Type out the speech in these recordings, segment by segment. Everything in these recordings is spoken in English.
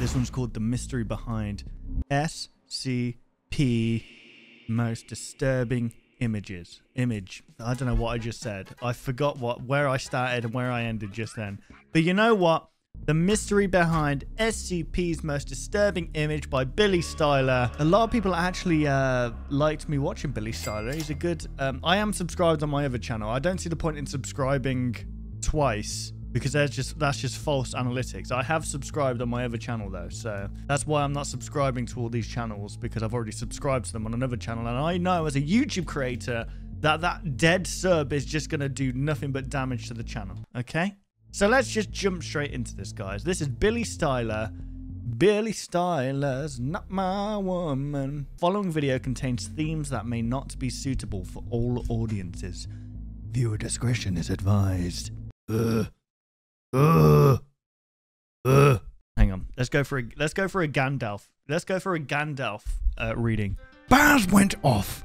This one's called The Mystery Behind SCP Most Disturbing Image. I don't know what I just said. I forgot where I started and where I ended just then. But you know what? The Mystery Behind SCP's Most Disturbing Image by Billy Styler. A lot of people actually liked me watching Billy Styler. He's a good... I am subscribed on my other channel. I don't see the point in subscribing twice because that's just false analytics. I have subscribed on my other channel though, so that's why I'm not subscribing to all these channels, because I've already subscribed to them on another channel, and I know as a YouTube creator that dead sub is just going to do nothing but damage to the channel, okay? So let's just jump straight into this, guys. This is Billy Styler. Billy Styler's Not My Woman. Following video contains themes that may not be suitable for all audiences. Viewer discretion is advised. Hang on. Let's go for a Gandalf. Let's go for a Gandalf reading. Baz went off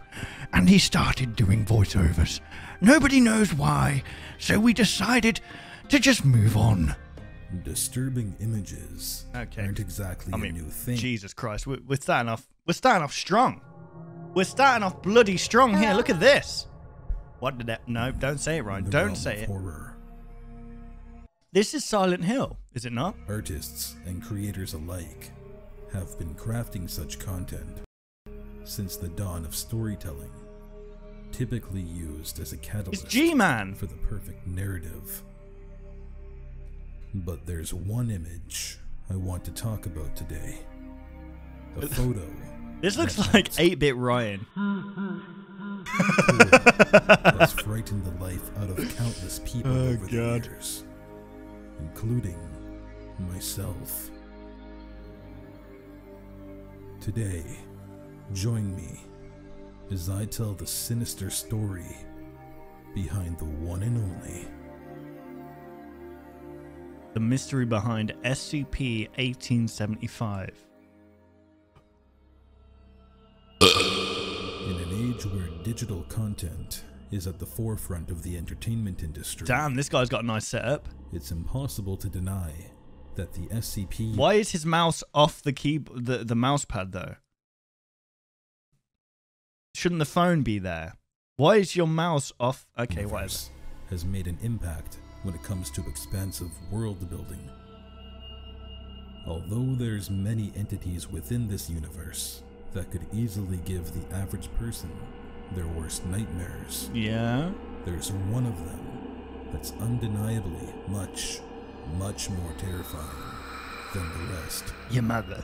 and he started doing voiceovers. Nobody knows why, so we decided to just move on. Disturbing images aren't exactly a new thing. Jesus Christ, we're starting off strong. We're starting off bloody strong here. Look at this. What did that? No, don't say it, Ryan. Don't say it. Horror. This is Silent Hill, is it not? Artists and creators alike have been crafting such content since the dawn of storytelling, typically used as a catalyst It's G-Man for the perfect narrative. But there's one image I want to talk about today. A photo. This looks like 8-bit Ryan. That's frightened the life out of countless people over the years, including myself. Today, join me as I tell the sinister story behind the one and only The Mystery Behind SCP-1875. In an age where digital content is at the forefront of the entertainment industry. Damn, this guy's got a nice setup. It's impossible to deny that the SCP... Why is his mouse off the keyboard, the mouse pad though? Shouldn't the phone be there? Why is your mouse off? Okay, whatever. Has made an impact when it comes to expansive world building. Although there's many entities within this universe that could easily give the average person their worst nightmares. Yeah? There's one of them that's undeniably much, much more terrifying than the rest. Your mother.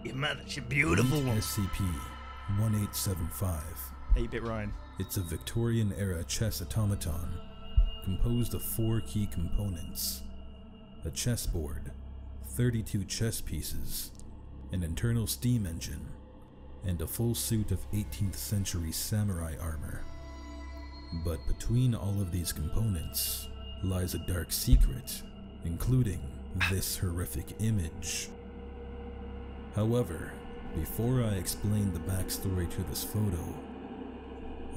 Your mother, she's beautiful. SCP-1875. 8-bit Ryan. It's a Victorian-era chess automaton composed of 4 key components: a chessboard, 32 chess pieces, an internal steam engine, and a full suit of 18th century samurai armor. But between all of these components lies a dark secret, including this horrific image. However, before I explain the backstory to this photo,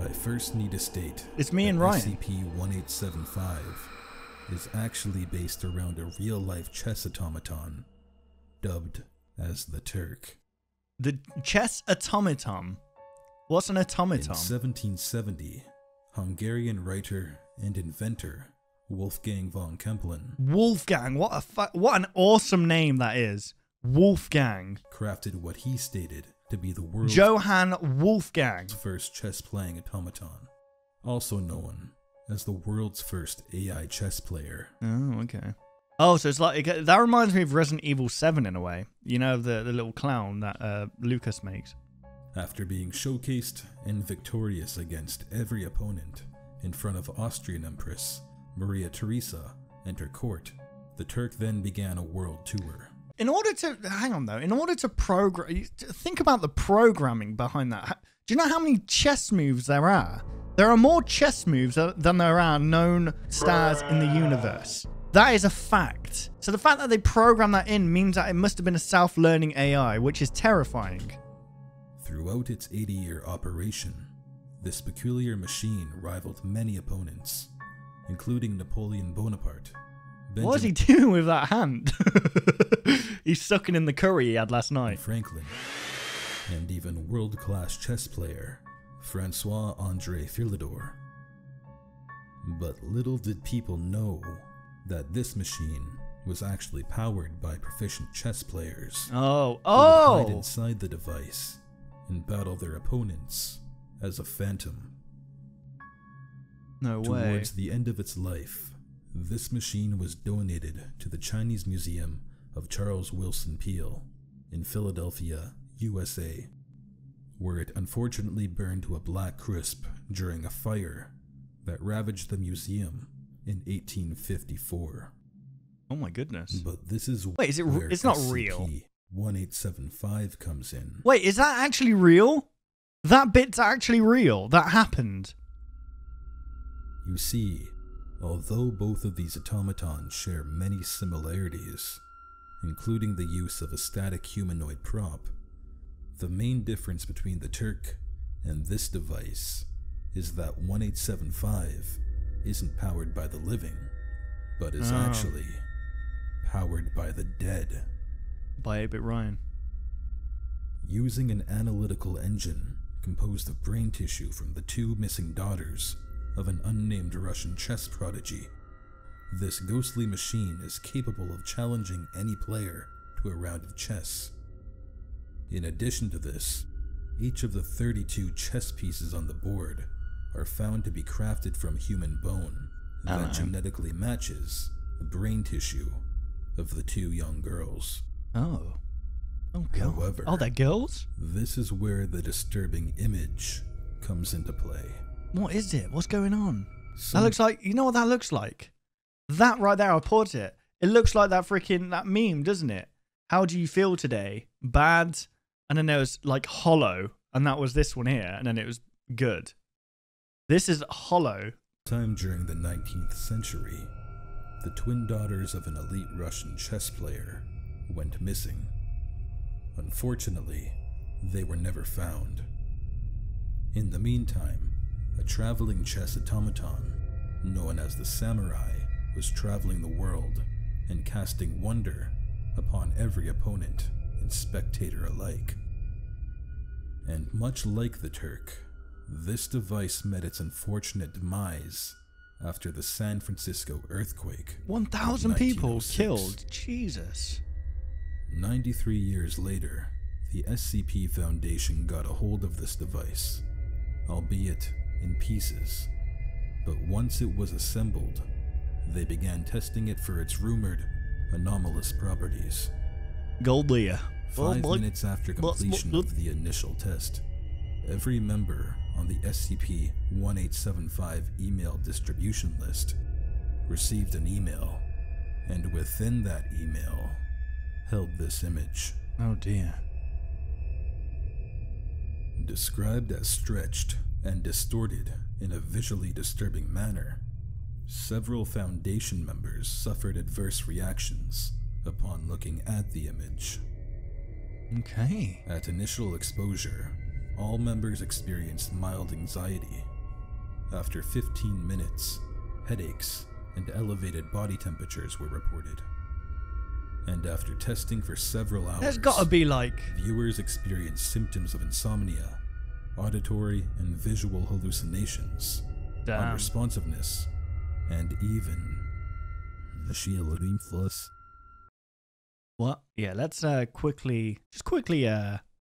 I first need to state it's me and that Ryan. SCP-1875 is actually based around a real-life chess automaton dubbed as the Turk. The chess automaton? What's an automaton? In 1770, Hungarian writer and inventor Wolfgang von Kempelen Wolfgang, what an awesome name that is. Wolfgang. crafted what he stated to be the world's Johann Wolfgang. first chess-playing automaton, also known as the world's first AI chess player. Oh, okay. Oh, so it's like, that reminds me of Resident Evil 7 in a way. You know, the little clown that Lucas makes. After being showcased and victorious against every opponent in front of Austrian Empress Maria Theresa and her court, the Turk then began a world tour. In order to, hang on though, in order to program, think about the programming behind that. Do you know how many chess moves there are? There are more chess moves than there are known stars in the universe. That is a fact. So the fact that they programmed that in means that it must have been a self-learning AI, which is terrifying. Throughout its 80-year operation, this peculiar machine rivaled many opponents, including Napoleon Bonaparte, What is he doing with that hand? He's sucking in the curry he had last night. Franklin, and even world-class chess player Francois-André Philidor. But little did people know that this machine was actually powered by proficient chess players who would hide inside the device and battle their opponents as a phantom. No way. Towards the end of its life, this machine was donated to the Chinese Museum of Charles Wilson Peel in Philadelphia, USA, where it unfortunately burned to a black crisp during a fire that ravaged the museum in 1854. Oh my goodness. But this is Wait, is it? where It's not real. SCP-1875 comes in. Wait, is that actually real? That bit's actually real. That happened. You see, although both of these automatons share many similarities, including the use of a static humanoid prop, the main difference between the Turk and this device is that 1875 isn't powered by the living, but is actually powered by the dead. By 8-Bit Ryan. Using an analytical engine composed of brain tissue from the two missing daughters of an unnamed Russian chess prodigy, this ghostly machine is capable of challenging any player to a round of chess. In addition to this, each of the 32 chess pieces on the board are found to be crafted from human bone that genetically matches the brain tissue of the two young girls. Oh. Oh, God. However, Oh, they're girls? this is where the disturbing image comes into play. What is it? What's going on? That looks like... You know what that looks like? That right there, I'll put it. It looks like that meme, doesn't it? How do you feel today? Bad. And then there was like hollow. And that was this one here. And then it was good. This is hollow. Time during the 19th century, the twin daughters of an elite Russian chess player went missing. Unfortunately, they were never found. In the meantime, a traveling chess automaton, known as the Samurai, was traveling the world and casting wonder upon every opponent and spectator alike. And much like the Turk, this device met its unfortunate demise after the San Francisco earthquake. 1,000 people killed. Jesus. 93 years later, the SCP Foundation got a hold of this device, albeit in pieces. But once it was assembled, they began testing it for its rumored anomalous properties. Gold Leah. 5 minutes after completion of the initial test, every member on the SCP-1875 email distribution list received an email, and within that email held this image. Oh dear. Described as stretched and distorted in a visually disturbing manner, several Foundation members suffered adverse reactions upon looking at the image. Okay. At initial exposure, all members experienced mild anxiety. After 15 minutes, headaches and elevated body temperatures were reported. And after testing for several hours, There's gotta be like... viewers experienced symptoms of insomnia, auditory and visual hallucinations, unresponsiveness, and even What? Yeah, let's quickly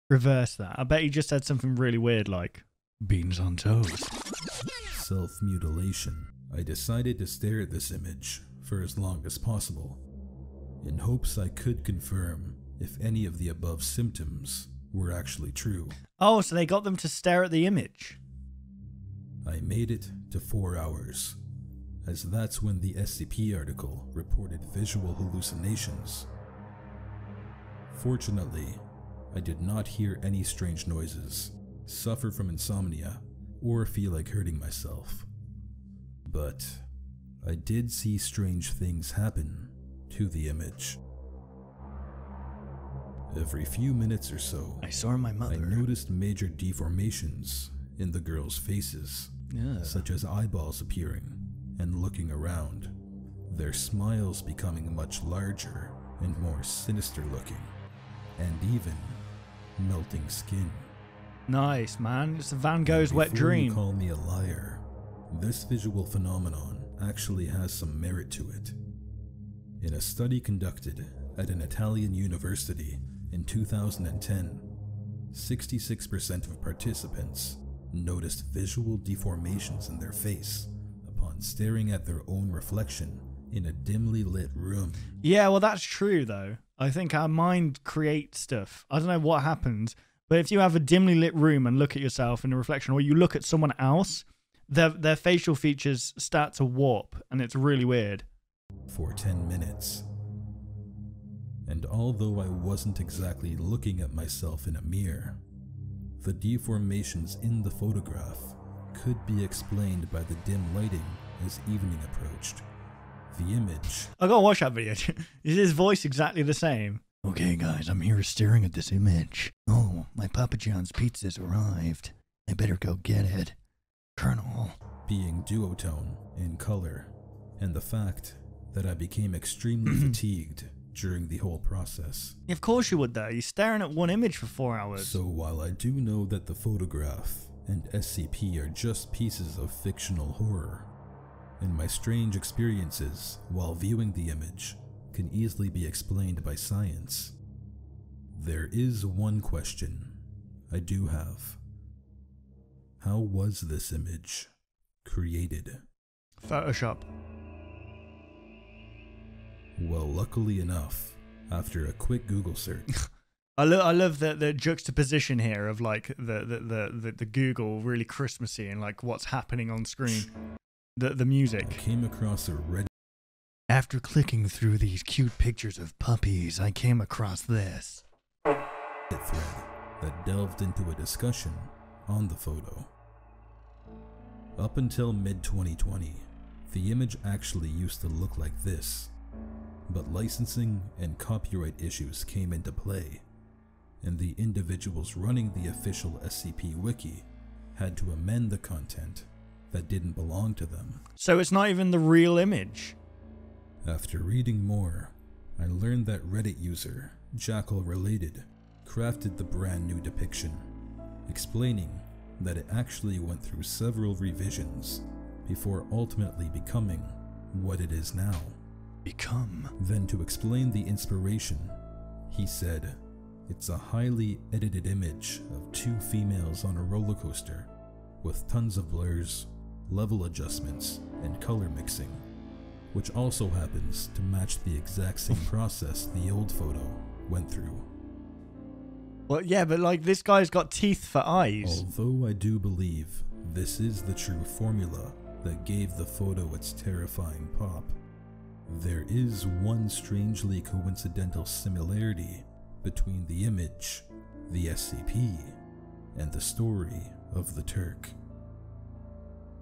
reverse that. I bet you just said something really weird like beans on toast. Self-mutilation. I decided to stare at this image for as long as possible, in hopes I could confirm if any of the above symptoms were actually true. Oh, so they got them to stare at the image. I made it to 4 hours, as that's when the SCP article reported visual hallucinations. Fortunately, I did not hear any strange noises, suffer from insomnia, or feel like hurting myself. But I did see strange things happen to the image. Every few minutes or so, I saw my mother. I noticed major deformations in the girls' faces, such as eyeballs appearing and looking around. their smiles becoming much larger and more sinister looking, and even melting skin. Nice, man. It's a Van Gogh's wet Before you dream. call me a liar, this visual phenomenon actually has some merit to it. In a study conducted at an Italian university in 2010, 66% of participants noticed visual deformations in their face upon staring at their own reflection in a dimly lit room. Yeah, well, that's true, though. I think our mind creates stuff. I don't know what happens, but if you have a dimly lit room and look at yourself in a reflection, or you look at someone else, their facial features start to warp, and it's really weird. For 10 minutes. And although I wasn't exactly looking at myself in a mirror, the deformations in the photograph could be explained by the dim lighting as evening approached. The image... I gotta watch that video. Is his voice exactly the same? Okay, guys, I'm here staring at this image. Oh, my Papa John's pizza's arrived. I better go get it. Colonel. being duotone in color, and the fact that I became extremely fatigued during the whole process. Of course you would, though. You're staring at one image for 4 hours. So while I do know that the photograph and SCP are just pieces of fictional horror, and my strange experiences while viewing the image can easily be explained by science, there is one question I do have. How was this image created? Photoshop. Well, luckily enough, after a quick Google search, I love the juxtaposition here of like the Google really Christmassy and like what's happening on screen. The I music. came across a Reddit After clicking through these cute pictures of puppies, I came across this. thread that delved into a discussion on the photo. Up until mid-2020, the image actually used to look like this, but licensing and copyright issues came into play, and the individuals running the official SCP Wiki had to amend the content that didn't belong to them. So it's not even the real image. After reading more, I learned that Reddit user Jackal Related crafted the brand new depiction, explaining that it actually went through several revisions before ultimately becoming what it is now. Then to explain the inspiration, he said, it's a highly edited image of two females on a roller coaster with tons of blurs, level adjustments, and color mixing, which also happens to match the exact same process the old photo went through. Well, yeah, but like this guy's got teeth for eyes. Although I do believe this is the true formula that gave the photo its terrifying pop, there is one strangely coincidental similarity between the image, the SCP, and the story of the Turk.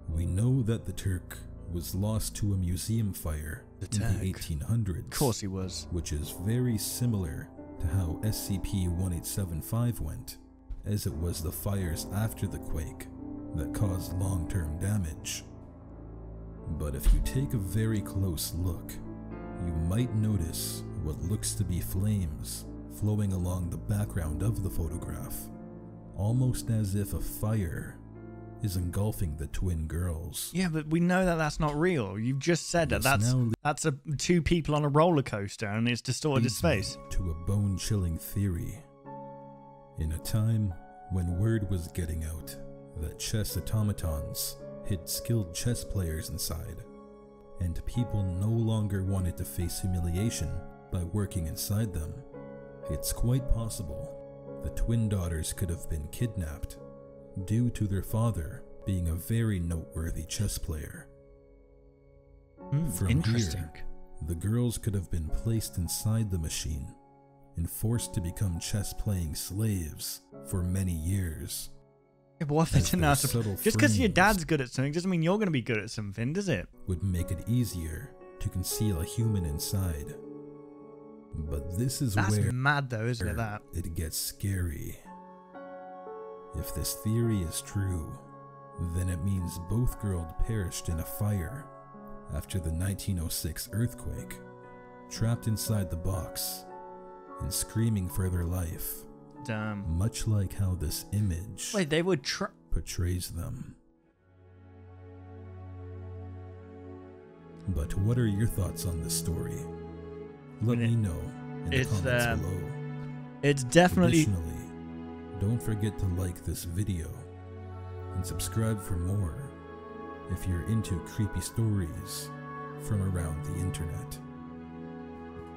We know that the Turk was lost to a museum fire in the 1800s. Of course he was. Which is very similar to how SCP-1875 went, as it was the fires after the quake that caused long-term damage. But if you take a very close look, you might notice what looks to be flames flowing along the background of the photograph, almost as if a fire is engulfing the twin girls. Yeah, but we know that that's not real. You've just said that that's two people on a roller coaster and it's distorted his face. To a bone-chilling theory. In a time when word was getting out that chess automatons hid skilled chess players inside, and people no longer wanted to face humiliation by working inside them, it's quite possible the twin daughters could have been kidnapped due to their father being a very noteworthy chess player. From Interesting. here, the girls could have been placed inside the machine and forced to become chess-playing slaves for many years. Yeah, but what if they didn't know how to subtle just because your frames dad's good at something doesn't mean you're going to be good at something, does it? would make it easier to conceal a human inside. But this is That's where mad though, isn't it, that? it gets scary. If this theory is true, then it means both girls perished in a fire after the 1906 earthquake, trapped inside the box and screaming for their life, Damn. much like how this image Wait, they would portrays them. But what are your thoughts on this story? Let me know in the comments below. It's definitely... Additionally, don't forget to like this video and subscribe for more if you're into creepy stories from around the internet.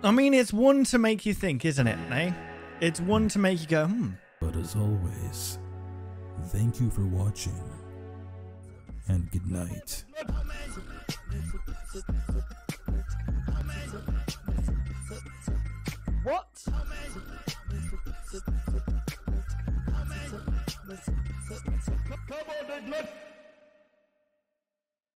I mean, it's one to make you think, isn't it, eh? It's one to make you go, But as always, thank you for watching, and good night.